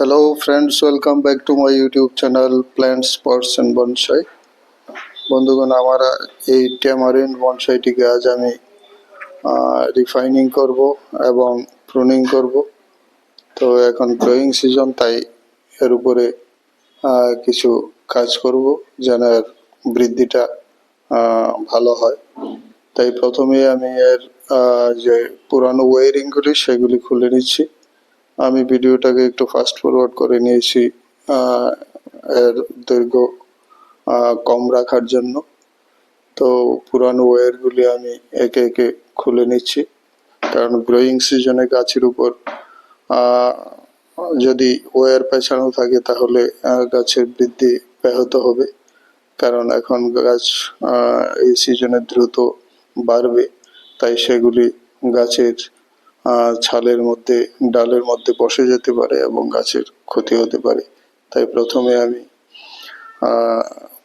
Hello friends, welcome back to my YouTube channel Plants, Pots and Bonsai. বন্ধুগণ, আমরা এই tamarin বনসাইটিকে আজ আমি রিফাইনিং করব এবং প্রুনিং করব। তো এখন গ্রোয়িং সিজন, তাই এর উপরে কিছু কাজ করব যেন এর বৃদ্ধিটা ভালো হয়। তাই প্রথমে আমি এর যে পুরানো ওয়ারিংগুলি সেগুলি খুলে নিচ্ছি। আমি ভিডিওটাকে একটু ফাস্ট ফরওয়ার্ড করে নিয়েছি এর দৈর্ঘ্য কম রাখার জন্য। তো পুরানো ওয়্যারগুলি আমি একে একে খুলে নিচ্ছি, কারণ গ্রোয়িং সিজনে গাছের উপর যদি ওয়্যার পেঁচানো থাকে তাহলে গাছের বৃদ্ধি ব্যাহত হবে, কারণ এখন গাছ এই সিজনে দ্রুত বাড়বে। তাই সেগুলি গাছের ছালের মধ্যে, ডালের মধ্যে বসে যেতে পারে এবং গাছের ক্ষতি হতে পারে। তাই প্রথমে আমি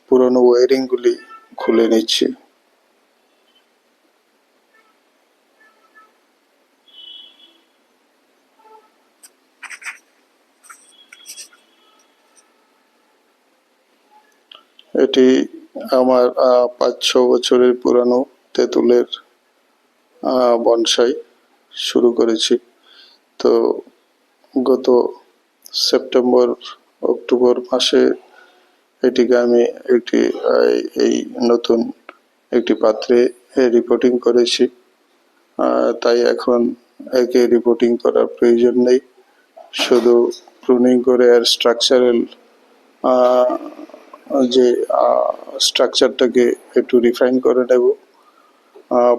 পুরনো ওয়ারিংগুলি খুলে নিচ্ছি। এটি আমার 5-6 বছরের পুরানো তেঁতুলের বনসাই শুরু করেছি। তো গত সেপ্টেম্বর অক্টোবর মাসে এটিকে আমি এই নতুন একটি পাত্রে রিপোর্টিং করেছি। তাই এখন একে রিপোর্টিং করার প্রয়োজন নেই, শুধু প্রুনিং করে এর স্ট্রাকচারাল যে স্ট্রাকচারটাকে একটু রিফাইন করে নেব।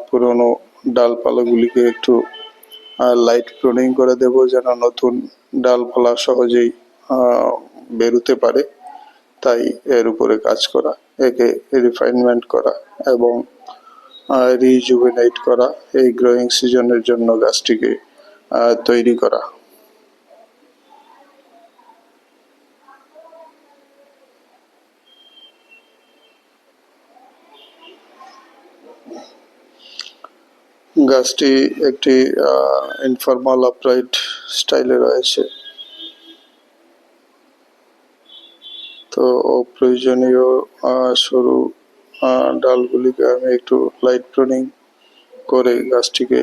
পুরনো ডালপালাগুলিকে একটু লাইট প্রুনিং করে দেব, যেন নতুন ডালপালা সহজেই বেরোতে পারে। তাই এর উপরে কাজ করা, একে রিফাইনমেন্ট করা এবং রিজুভেনেট করা, এই গ্রোয়িং সিজনের জন্য গাছটিকে তৈরি করা। গাছটি একটি ইনফর্মাল আপরাইট স্টাইলে রয়েছে। তো অপ্রয়োজনীয় সরু ডালগুলিকে আমি একটু লাইট প্রুনিং করে গাছটিকে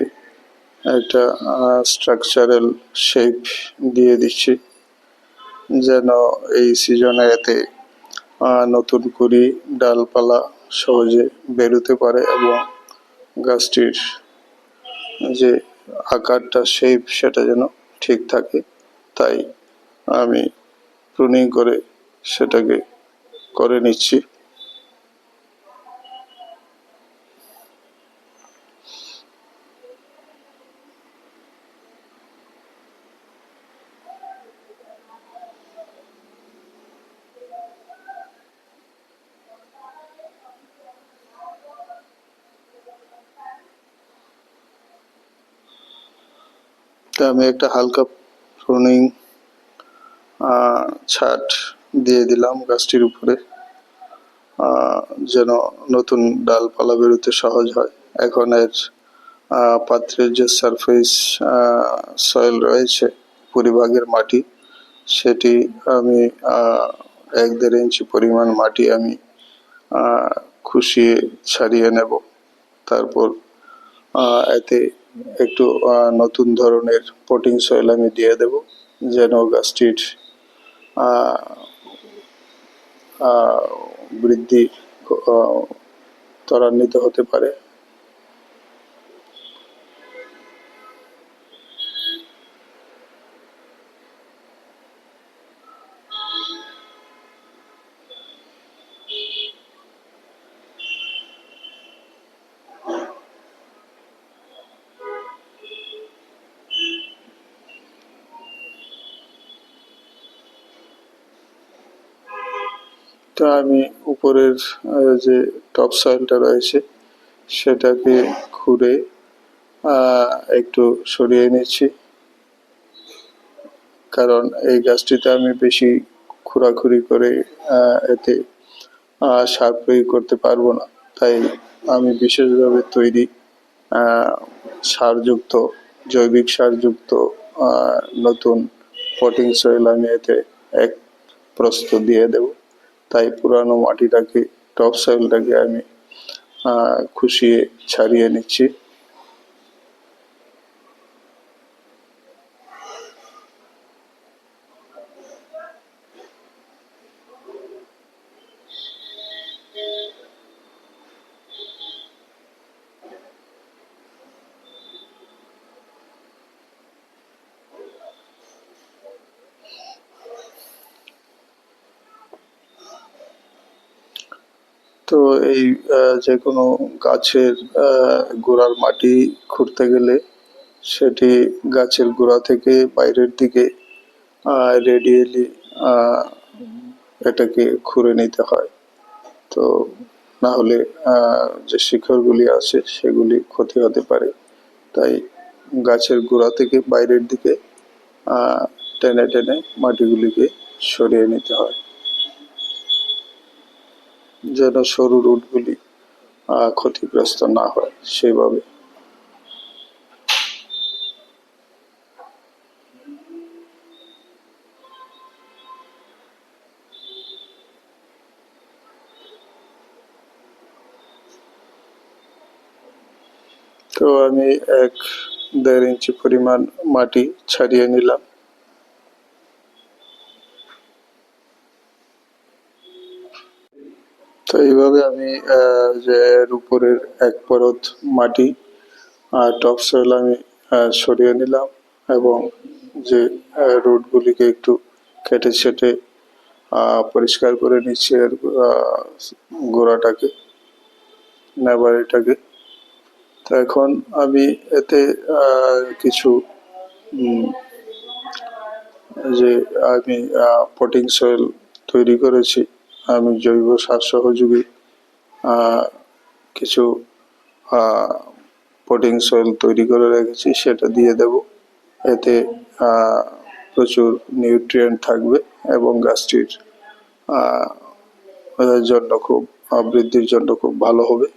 একটা স্ট্রাকচারাল শেপ দিয়ে দিচ্ছি, যেন এই সিজনে এতে নতুন কুড়ি ডালপালা সহজে বেরোতে পারে এবং গাছটির যে আকারটা, শেপ, সেটা যেন ঠিক থাকে। তাই আমি প্রুনিং করে সেটাকে করে নিচ্ছি। আমি একটা হালকা প্রুনিং ছাট দিয়ে দিলাম গাছটির উপরে, যেন নতুন ডালপালা বেরোতে সহজ হয়। এখন এর পাত্রের যে সারফেস সয়েল রয়েছে, পরিভাগের মাটি, সেটি আমি 1-1.5 ইঞ্চি পরিমাণ মাটি আমি খুশিয়ে ছাড়িয়ে নেব। তারপর এতে একটু নতুন ধরনের পটিং সয়েল আমি দিয়ে দেব, যেন গাছটির বৃদ্ধি ত্বরান্বিত হতে পারে। তো আমি উপরের যে টপ সয়েলটা রয়েছে সেটাকে খুঁড়ে একটু সরিয়ে নিচ্ছি, কারণ এই গাছটিতে আমি বেশি খোঁড়াখুড়ি করে এতে সার প্রয়োগ করতে পারবো না। তাই আমি বিশেষভাবে তৈরি সারযুক্ত, জৈবিক সারযুক্ত নতুন পটিং সয়েল আমি এতে এক প্রস্থ দিয়ে দেব। তাই পুরানো মাটিটাকে, টপ সয়েলটাকে আমি খুশিয়ে ছাড়িয়ে নিচ্ছি। তো এই যে কোনো গাছের গোড়ার মাটি খুঁড়তে গেলে সেটি গাছের গোড়া থেকে বাইরের দিকে রেডিয়ালি এটাকে খুঁড়ে নিতে হয়। তো না হলে যে শিকড়গুলি আছে সেগুলি ক্ষতি হতে পারে। তাই গাছের গোড়া থেকে বাইরের দিকে টেনে টেনে মাটিগুলিকে সরিয়ে নিতে হয়, যেন সরু রুটগুলি ক্ষতিগ্রস্ত না হয় সেভাবে। তো আমি 1-1.5 ইঞ্চি পরিমাণ মাটি ছাড়িয়ে নিলাম। তো এইভাবে আমি যে উপরের এক পরত মাটি টপ সয়েল আমি সরিয়ে নিলাম এবং যে রুটগুলিকে একটু কেটে ছেটে পরিষ্কার করে নিচ্ছি এর গোড়াটাকে, নেবারিটাকে। তো এখন আমি এতে কিছু যে আমি পটিং সয়েল তৈরি করেছি, আমি জৈব সার সহযোগী কিছু পটিং সয়েল তৈরি করে রেখেছি, সেটা দিয়ে দেব। এতে প্রচুর নিউট্রিয়েন্ট থাকবে এবং গাছটির জন্য খুব বৃদ্ধির জন্য খুব ভালো হবে।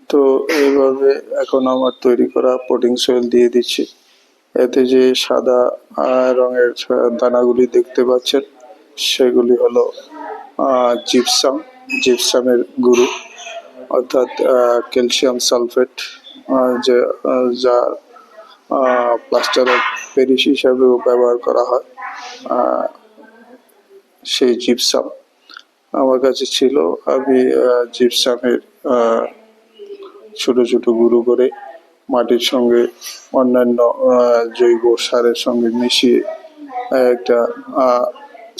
তো এইভাবে এখন আমার তৈরি করা পটিং সয়েল দিয়ে দিচ্ছি। এতে যে সাদা রঙের দানাগুলি দেখতে পাচ্ছেন সেগুলি হলো জিপসাম, জিপসামের গুঁড়ো, অর্থাৎ ক্যালসিয়াম সালফেট, যা প্লাস্টার অফ প্যারিস হিসাবেও ব্যবহার করা হয়। সেই জিপসাম আমার কাছে ছিল। আমি জিপসামের ছোট ছোট গুঁড়ো করে মাটির সঙ্গে অন্যান্য জৈব সারের সঙ্গে মিশিয়ে একটা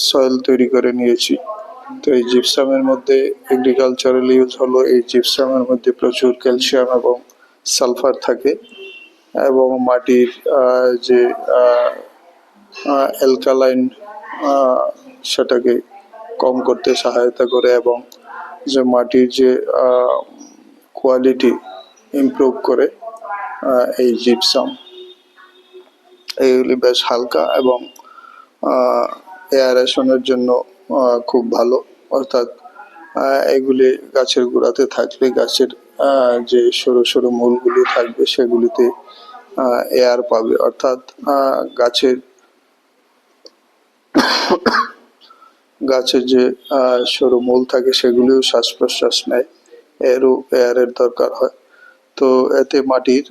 সয়েল তৈরি করে নিয়েছি। তো এই জিপসামের মধ্যে এগ্রিকালচারাল ইউজ হলো, এই জিপসামের মধ্যে প্রচুর ক্যালসিয়াম এবং সালফার থাকে এবং মাটির যে অ্যালকালাইন সেটাকে কম করতে সহায়তা করে এবং যে মাটির যে কোয়ালিটি ইমপ্রুভ করে এই জিপসাম। এইগুলি বেশ হালকা এবং এয়ারেশনের জন্য খুব ভালো, অর্থাৎ এগুলি গাছের গোড়াতে থাকলে গাছের যে সরু সরু মূলগুলি থাকবে সেগুলিতে এয়ার পাবে, অর্থাৎ গাছের গাছের যে সরু মূল থাকে সেগুলিও শ্বাস প্রশ্বাস নেয়, এয়ারের দরকার হয়। তো এতে মাটির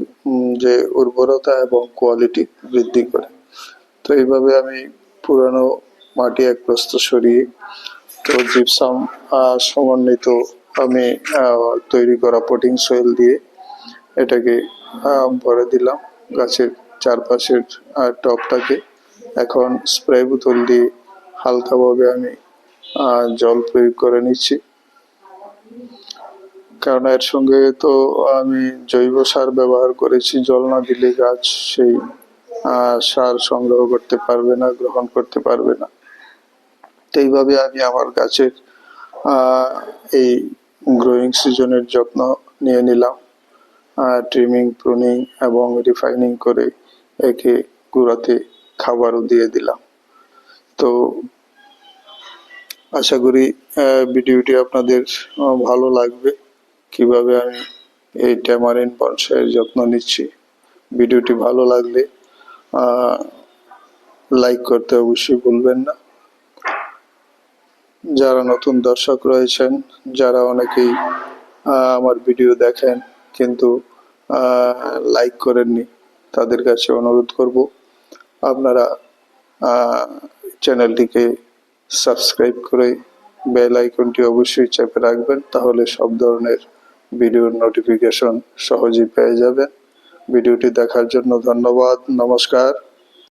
যে উর্বরতা এবং কোয়ালিটি বৃদ্ধি করে। তো এইভাবে আমি পুরানো মাটি এক প্রস্থ সরিয়ে তো জিপসাম সমন্বিত আমি তৈরি করা পটিং সয়েল দিয়ে এটাকে ভরে দিলাম গাছের চারপাশের টবটাকে। এখন স্প্রে বোতল দিয়ে হালকাভাবে আমি জল প্রয়োগ করে নিচ্ছি, কারণ এর সঙ্গে তো আমি জৈব সার ব্যবহার করেছি। জল না দিলে গাছ সেই সার সংগ্রহ করতে পারবে না, গ্রহণ করতে পারবে না। তো এইভাবে আমি আমার গাছের এই গ্রোয়িং সিজনের যত্ন নিয়ে নিলাম, ট্রিমিং, প্রুনিং এবং রিফাইনিং করে একে গোড়াতে খাবারও দিয়ে দিলাম। তো আশা করি ভিডিওটি আপনাদের ভালো লাগবে, কিভাবে আমি এই ট্যামারিন বনসাইয়ের যত্ন নিচ্ছি। ভিডিওটি ভালো লাগলে লাইক করতে অবশ্যই ভুলবেন না। যারা নতুন দর্শক রয়েছেন, যারা অনেকেই আমার ভিডিও দেখেন কিন্তু লাইক করেননি, তাদের কাছে অনুরোধ করব আপনারা চ্যানেলটিকে সাবস্ক্রাইব করে বেল আইকনটি অবশ্যই চেপে রাখবেন, তাহলে সব ধরনের ভিডিওর নোটিফিকেশন সহজেই পেয়ে যাবেন। ভিডিওটি দেখার জন্য ধন্যবাদ। নমস্কার।